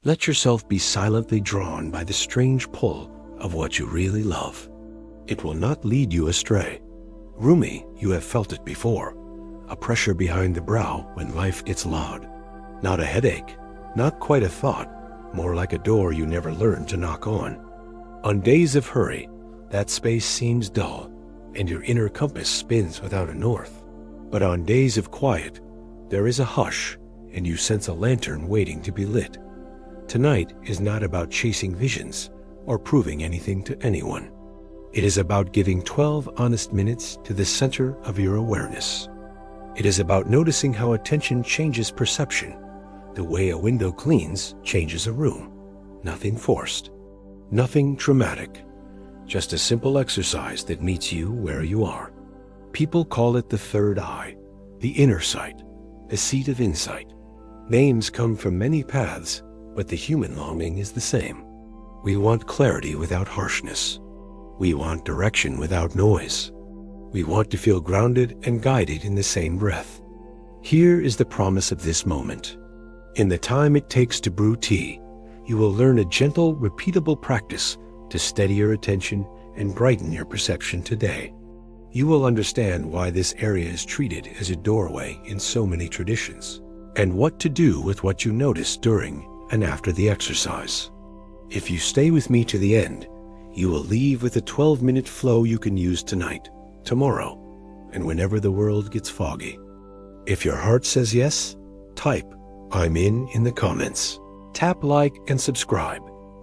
Let yourself be silently drawn by the strange pull of what you really love. It will not lead you astray. Rumi, you have felt it before, a pressure behind the brow when life gets loud. Not a headache, not quite a thought, more like a door you never learned to knock on. On days of hurry, that space seems dull, and your inner compass spins without a north. But on days of quiet, there is a hush, and you sense a lantern waiting to be lit. Tonight is not about chasing visions or proving anything to anyone. It is about giving 12 honest minutes to the center of your awareness. It is about noticing how attention changes perception. The way a window cleans changes a room. Nothing forced, nothing dramatic, just a simple exercise that meets you where you are. People call it the third eye, the inner sight, the seat of insight. Names come from many paths, but the human longing is the same. We want clarity without harshness. We want direction without noise. We want to feel grounded and guided in the same breath. Here is the promise of this moment. In the time it takes to brew tea, you will learn a gentle, repeatable practice to steady your attention and brighten your perception today. You will understand why this area is treated as a doorway in so many traditions, and what to do with what you notice during and after the exercise. If you stay with me to the end, you will leave with a 12-minute flow you can use tonight, tomorrow, and whenever the world gets foggy. If your heart says yes, type "I'm in the comments. Tap like and subscribe,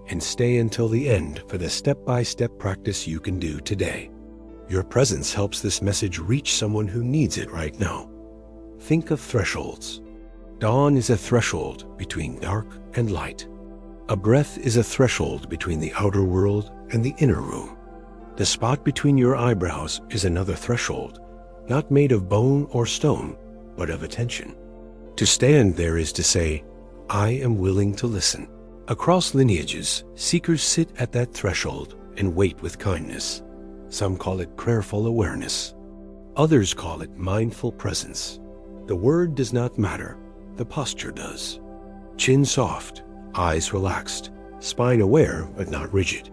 and stay until the end for the step-by-step practice you can do today. Your presence helps this message reach someone who needs it right now. Think of thresholds. Dawn is a threshold between dark and light. A breath is a threshold between the outer world and the inner room. The spot between your eyebrows is another threshold, not made of bone or stone, but of attention. To stand there is to say, "I am willing to listen." Across lineages, seekers sit at that threshold and wait with kindness. Some call it prayerful awareness. Others call it mindful presence. The word does not matter, the posture does. Chin soft, eyes relaxed, spine aware but not rigid.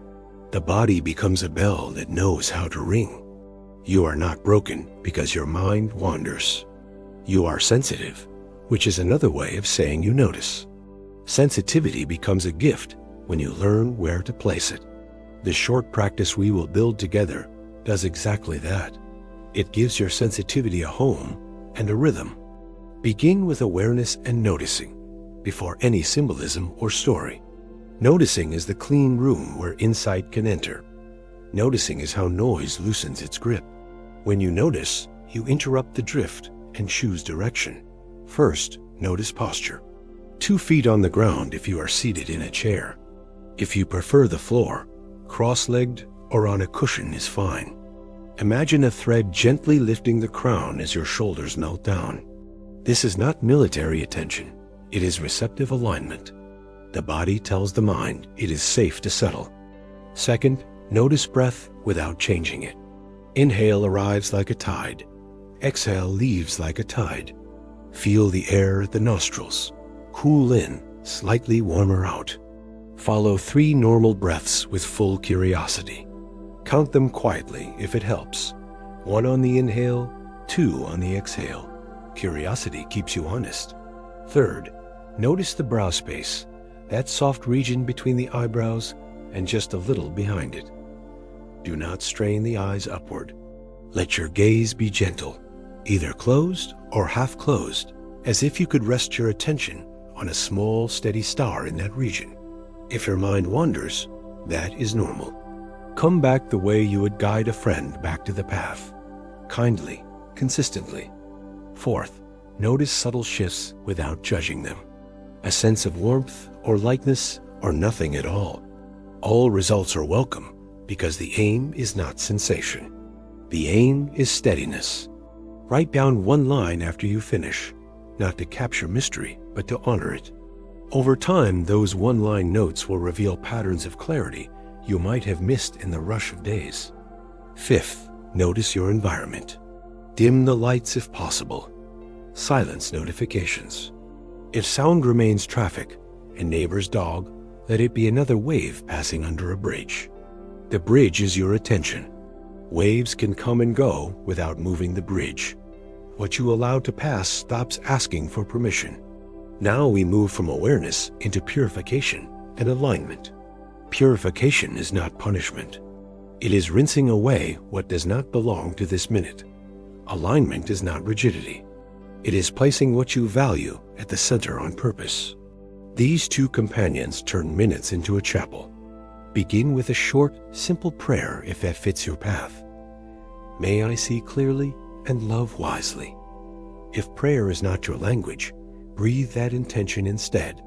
The body becomes a bell that knows how to ring. You are not broken because your mind wanders. You are sensitive, which is another way of saying you notice. Sensitivity becomes a gift when you learn where to place it. The short practice we will build together does exactly that. It gives your sensitivity a home and a rhythm. Begin with awareness and noticing before any symbolism or story. Noticing is the clean room where insight can enter. Noticing is how noise loosens its grip. When you notice, you interrupt the drift and choose direction. First, notice posture. 2 feet on the ground if you are seated in a chair. If you prefer the floor, cross-legged or on a cushion is fine. Imagine a thread gently lifting the crown as your shoulders melt down. This is not military attention. It is receptive alignment. The body tells the mind it is safe to settle. Second, notice breath without changing it. Inhale arrives like a tide. Exhale leaves like a tide. Feel the air at the nostrils. Cool in, slightly warmer out. Follow 3 normal breaths with full curiosity. Count them quietly if it helps. 1 on the inhale, 2 on the exhale. Curiosity keeps you honest. Third, notice the brow space, that soft region between the eyebrows and just a little behind it. Do not strain the eyes upward. Let your gaze be gentle, either closed or half closed, as if you could rest your attention on a small, steady star in that region. If your mind wanders, that is normal. Come back the way you would guide a friend back to the path, kindly, consistently. Fourth, notice subtle shifts without judging them. A sense of warmth or lightness or nothing at all. All results are welcome because the aim is not sensation. The aim is steadiness. Write down 1 line after you finish, not to capture mystery, but to honor it. Over time, those 1-line notes will reveal patterns of clarity you might have missed in the rush of days. Fifth, notice your environment. Dim the lights if possible. Silence notifications. If sound remains traffic, a neighbor's dog, let it be another wave passing under a bridge. The bridge is your attention. Waves can come and go without moving the bridge. What you allow to pass stops asking for permission. Now we move from awareness into purification and alignment. Purification is not punishment. It is rinsing away what does not belong to this minute. Alignment is not rigidity. It is placing what you value at the center on purpose. These two companions turn minutes into a chapel. Begin with a short, simple prayer if that fits your path. May I see clearly and love wisely. If prayer is not your language, breathe that intention instead.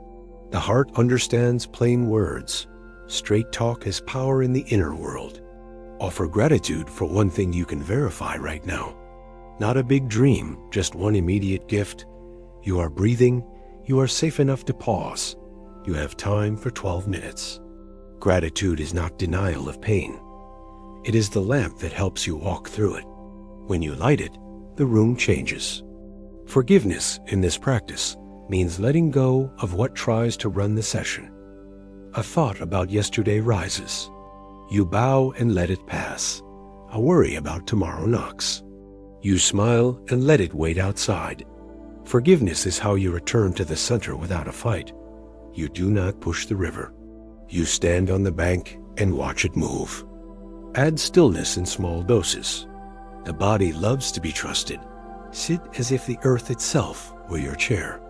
The heart understands plain words. Straight talk has power in the inner world. Offer gratitude for one thing you can verify right now. Not a big dream, just one immediate gift. You are breathing. You are safe enough to pause. You have time for 12 minutes. Gratitude is not denial of pain. It is the lamp that helps you walk through it. When you light it, the room changes. Forgiveness in this practice means letting go of what tries to run the session. A thought about yesterday rises. You bow and let it pass. A worry about tomorrow knocks. You smile and let it wait outside. Forgiveness is how you return to the center without a fight. You do not push the river. You stand on the bank and watch it move. Add stillness in small doses. The body loves to be trusted. Sit as if the earth itself were your chair.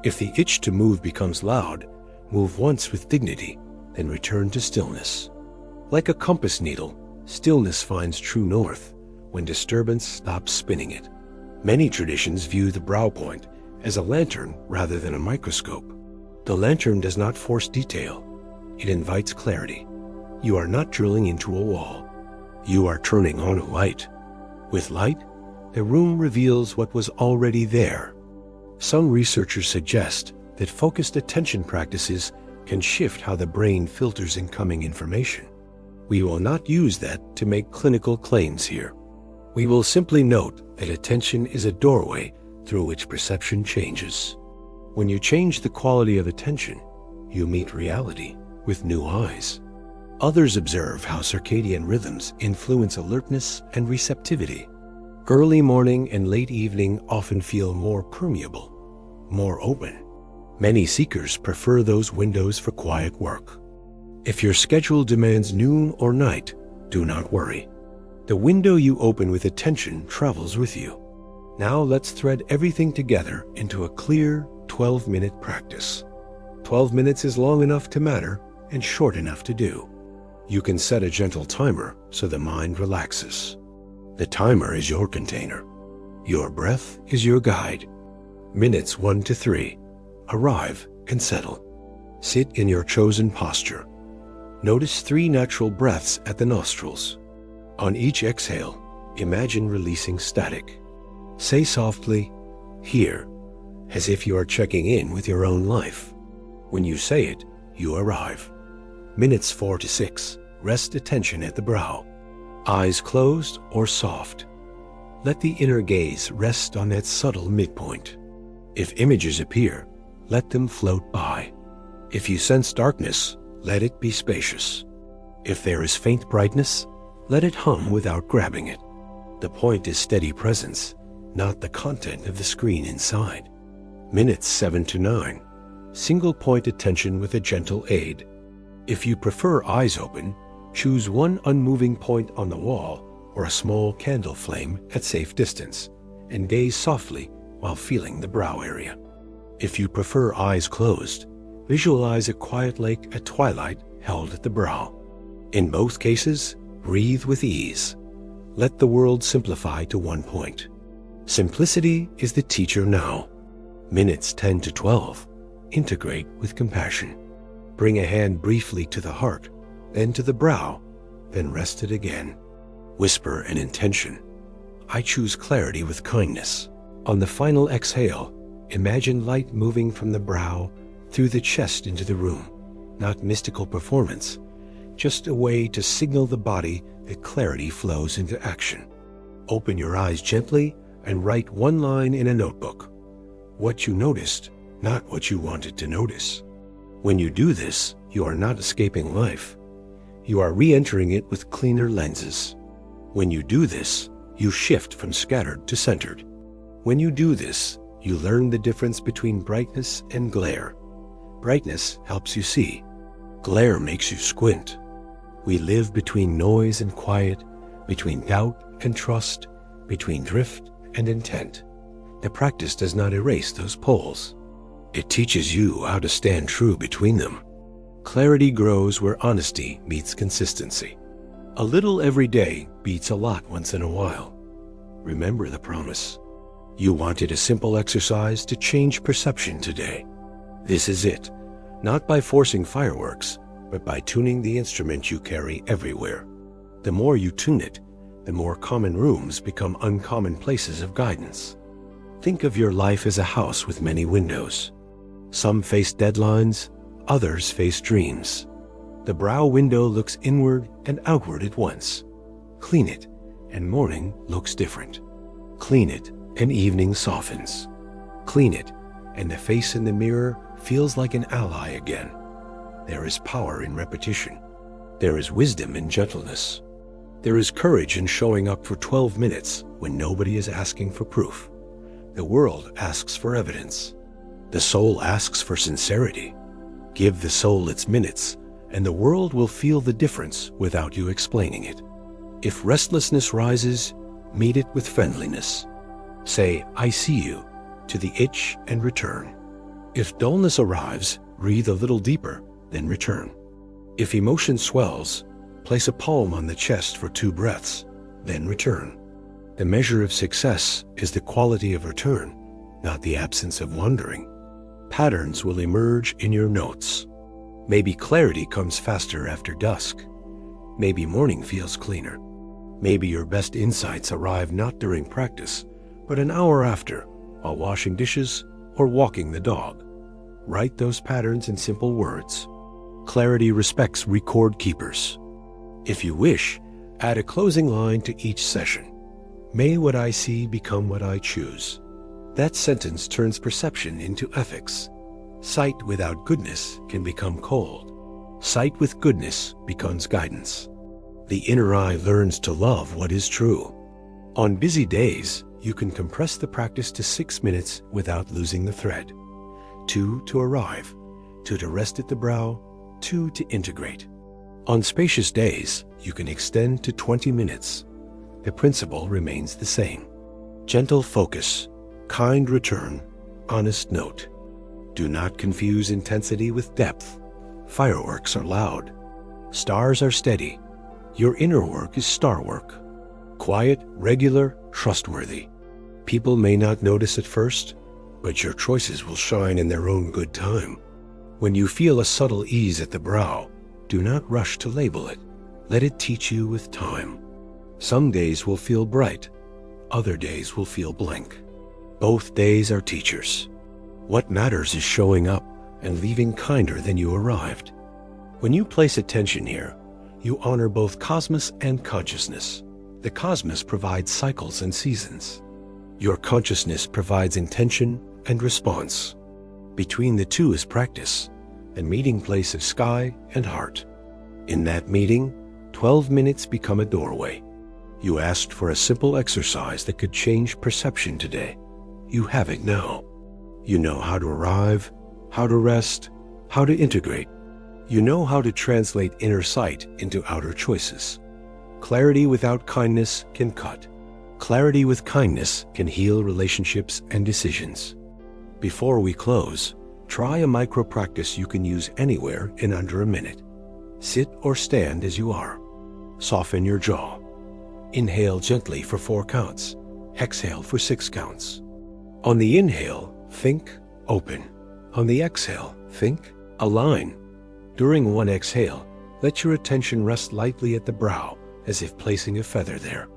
If the itch to move becomes loud, move once with dignity, then return to stillness. Like a compass needle, stillness finds true north when disturbance stops spinning it. Many traditions view the brow point as a lantern rather than a microscope. The lantern does not force detail. It invites clarity. You are not drilling into a wall. You are turning on a light. With light, the room reveals what was already there. Some researchers suggest that focused attention practices can shift how the brain filters incoming information. We will not use that to make clinical claims here. We will simply note that attention is a doorway through which perception changes. When you change the quality of attention, you meet reality with new eyes. Others observe how circadian rhythms influence alertness and receptivity. Early morning and late evening often feel more permeable, more open. Many seekers prefer those windows for quiet work. If your schedule demands noon or night, do not worry. The window you open with attention travels with you. Now let's thread everything together into a clear 12-minute practice. 12 minutes is long enough to matter and short enough to do. You can set a gentle timer so the mind relaxes. The timer is your container. Your breath is your guide. Minutes 1 to 3. Arrive and settle. Sit in your chosen posture. Notice 3 natural breaths at the nostrils. On each exhale, imagine releasing static. Say softly, "Here," as if you are checking in with your own life. When you say it, you arrive. Minutes 4 to 6. Rest attention at the brow. Eyes closed or soft. Let the inner gaze rest on that subtle midpoint. If images appear, let them float by. If you sense darkness, let it be spacious. If there is faint brightness, let it hum without grabbing it. The point is steady presence, not the content of the screen inside. Minutes 7 to 9. Single point attention with a gentle aid. If you prefer eyes open, choose one unmoving point on the wall or a small candle flame at safe distance, and gaze softly while feeling the brow area. If you prefer eyes closed, visualize a quiet lake at twilight held at the brow. In both cases, breathe with ease. Let the world simplify to one point. Simplicity is the teacher now. Minutes 10 to 12. Integrate with compassion. Bring a hand briefly to the heart, then to the brow, then rest it again. Whisper an intention. I choose clarity with kindness. On the final exhale, imagine light moving from the brow through the chest into the room. Not mystical performance, just a way to signal the body that clarity flows into action. Open your eyes gently and write one line in a notebook. What you noticed, not what you wanted to notice. When you do this, you are not escaping life. You are re-entering it with cleaner lenses. When you do this, you shift from scattered to centered. When you do this, you learn the difference between brightness and glare. Brightness helps you see. Glare makes you squint. We live between noise and quiet, between doubt and trust, between drift and intent. The practice does not erase those poles. It teaches you how to stand true between them. Clarity grows where honesty meets consistency. A little every day beats a lot once in a while. Remember the promise. You wanted a simple exercise to change perception today. This is it, not by forcing fireworks, but by tuning the instrument you carry everywhere. The more you tune it, the more common rooms become uncommon places of guidance. Think of your life as a house with many windows. Some face deadlines, others face dreams. The brow window looks inward and outward at once. Clean it, and morning looks different. Clean it, and evening softens. Clean it, and the face in the mirror feels like an ally again. There is power in repetition. There is wisdom in gentleness. There is courage in showing up for 12 minutes when nobody is asking for proof. The world asks for evidence. The soul asks for sincerity. Give the soul its minutes, and the world will feel the difference without you explaining it. If restlessness rises, meet it with friendliness. Say, "I see you," to the itch and return. If dullness arrives, breathe a little deeper, then return. If emotion swells, place a palm on the chest for 2 breaths, then return. The measure of success is the quality of return, not the absence of wandering. Patterns will emerge in your notes. Maybe clarity comes faster after dusk. Maybe morning feels cleaner. Maybe your best insights arrive not during practice, but an hour after, while washing dishes or walking the dog. Write those patterns in simple words. Clarity respects record keepers. If you wish, add a closing line to each session. May what I see become what I choose. That sentence turns perception into ethics. Sight without goodness can become cold. Sight with goodness becomes guidance. The inner eye learns to love what is true. On busy days, you can compress the practice to 6 minutes without losing the thread. 2 to arrive, 2 to rest at the brow, 2 to integrate. On spacious days, you can extend to 20 minutes. The principle remains the same. Gentle focus, kind return, honest note. Do not confuse intensity with depth. Fireworks are loud. Stars are steady. Your inner work is star work. Quiet, regular, trustworthy. People may not notice at first, but your choices will shine in their own good time. When you feel a subtle ease at the brow, do not rush to label it. Let it teach you with time. Some days will feel bright. Other days will feel blank. Both days are teachers. What matters is showing up and leaving kinder than you arrived. When you place attention here, you honor both cosmos and consciousness. The cosmos provides cycles and seasons. Your consciousness provides intention and response. Between the two is practice, a meeting place of sky and heart. In that meeting, 12 minutes become a doorway. You asked for a simple exercise that could change perception today. You have it now. You know how to arrive, how to rest, how to integrate. You know how to translate inner sight into outer choices. Clarity without kindness can cut. Clarity with kindness can heal relationships and decisions. Before we close, try a micro practice you can use anywhere in under a minute. Sit or stand as you are. Soften your jaw. Inhale gently for 4 counts. Exhale for 6 counts. On the inhale, think open. On the exhale, think align. During one exhale, let your attention rest lightly at the brow, as if placing a feather there.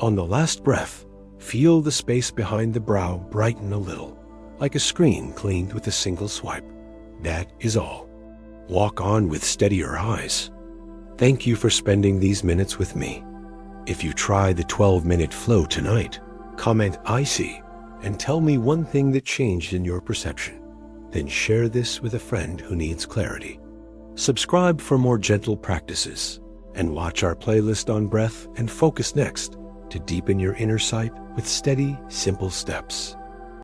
On the last breath, feel the space behind the brow brighten a little, like a screen cleaned with a single swipe. That is all. Walk on with steadier eyes. Thank you for spending these minutes with me. If you try the 12-minute flow tonight, comment "I see" and tell me one thing that changed in your perception. then share this with a friend who needs clarity. Subscribe for more gentle practices, and watch our playlist on breath and focus next to deepen your inner sight with steady, simple steps.